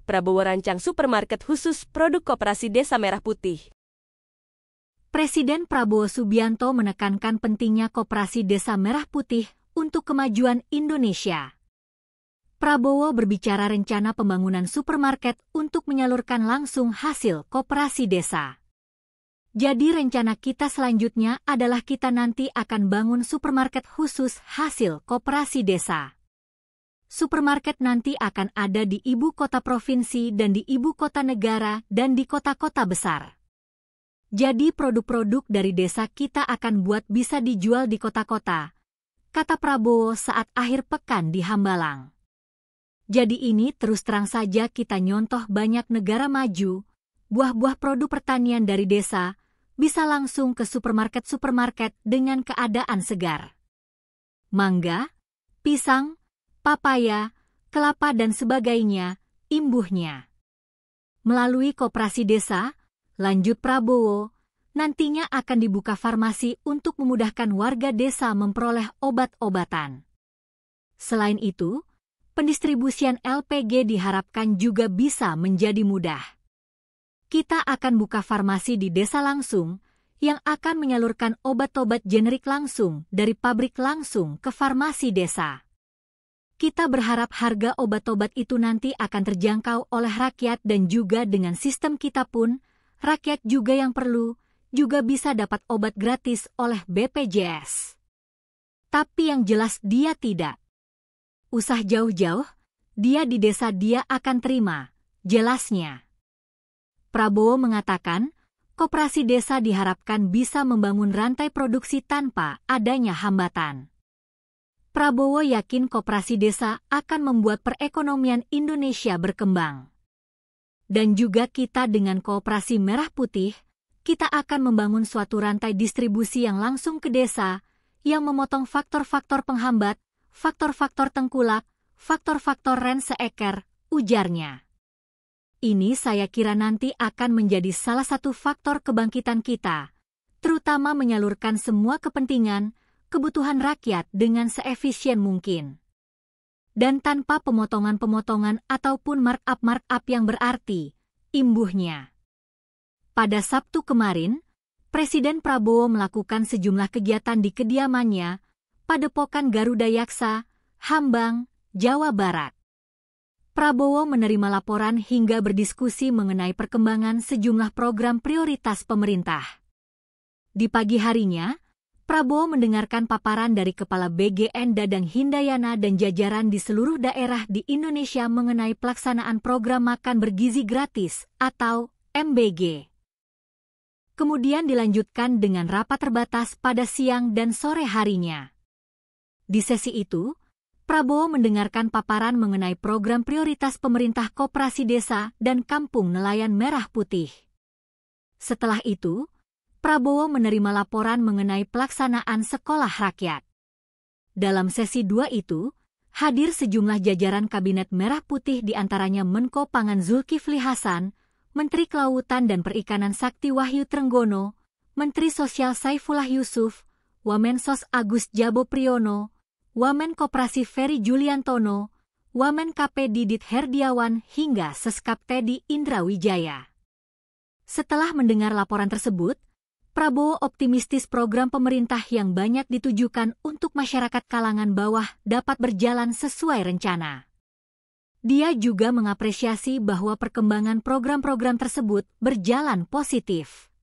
Prabowo rancang supermarket khusus produk Koperasi Desa Merah Putih. Presiden Prabowo Subianto menekankan pentingnya Koperasi Desa Merah Putih untuk kemajuan Indonesia. Prabowo berbicara rencana pembangunan supermarket untuk menyalurkan langsung hasil koperasi desa. Jadi rencana kita selanjutnya adalah kita nanti akan bangun supermarket khusus hasil koperasi desa. Supermarket nanti akan ada di ibu kota provinsi dan di ibu kota negara dan di kota-kota besar. Jadi produk-produk dari desa kita akan buat bisa dijual di kota-kota, kata Prabowo saat akhir pekan di Hambalang. Jadi ini terus terang saja kita nyontoh banyak negara maju, buah-buah produk pertanian dari desa bisa langsung ke supermarket-supermarket dengan keadaan segar. Mangga, pisang, papaya, kelapa dan sebagainya, imbuhnya. Melalui koperasi desa, lanjut Prabowo, nantinya akan dibuka farmasi untuk memudahkan warga desa memperoleh obat-obatan. Selain itu, pendistribusian LPG diharapkan juga bisa menjadi mudah. Kita akan buka farmasi di desa langsung yang akan menyalurkan obat-obat generik langsung dari pabrik langsung ke farmasi desa. Kita berharap harga obat-obat itu nanti akan terjangkau oleh rakyat dan juga dengan sistem kita pun, rakyat juga yang perlu, juga bisa dapat obat gratis oleh BPJS. Tapi yang jelas dia tidak usah jauh-jauh, dia di desa dia akan terima, jelasnya. Prabowo mengatakan, koperasi desa diharapkan bisa membangun rantai produksi tanpa adanya hambatan. Prabowo yakin koperasi desa akan membuat perekonomian Indonesia berkembang. Dan juga kita dengan Koperasi Merah Putih, kita akan membangun suatu rantai distribusi yang langsung ke desa, yang memotong faktor-faktor penghambat, faktor-faktor tengkulak, faktor-faktor ren seeker, ujarnya. Ini saya kira nanti akan menjadi salah satu faktor kebangkitan kita, terutama menyalurkan semua kepentingan, kebutuhan rakyat dengan seefisien mungkin. Dan tanpa pemotongan-pemotongan ataupun markup-markup yang berarti, imbuhnya. Pada Sabtu kemarin, Presiden Prabowo melakukan sejumlah kegiatan di kediamannya, Padepokan Garuda Yaksa, Hambang, Jawa Barat. Prabowo menerima laporan hingga berdiskusi mengenai perkembangan sejumlah program prioritas pemerintah. Di pagi harinya, Prabowo mendengarkan paparan dari Kepala BGN Dadang Hindayana dan jajaran di seluruh daerah di Indonesia mengenai pelaksanaan program makan bergizi gratis atau MBG. Kemudian dilanjutkan dengan rapat terbatas pada siang dan sore harinya. Di sesi itu, Prabowo mendengarkan paparan mengenai program prioritas pemerintah Koperasi Desa dan Kampung Nelayan Merah Putih. Setelah itu, Prabowo menerima laporan mengenai pelaksanaan sekolah rakyat. Dalam sesi 2 itu, hadir sejumlah jajaran Kabinet Merah Putih diantaranya Menko Pangan Zulkifli Hasan, Menteri Kelautan dan Perikanan Sakti Wahyu Trenggono, Menteri Sosial Saifullah Yusuf, Wamensos Agus Jabo Priyono, Wamen Koperasi Ferry Juliantono, Wamen KP Didit Herdiawan hingga Seskap Teddy Indrawijaya. Setelah mendengar laporan tersebut, Prabowo optimistis program pemerintah yang banyak ditujukan untuk masyarakat kalangan bawah dapat berjalan sesuai rencana. Dia juga mengapresiasi bahwa perkembangan program-program tersebut berjalan positif.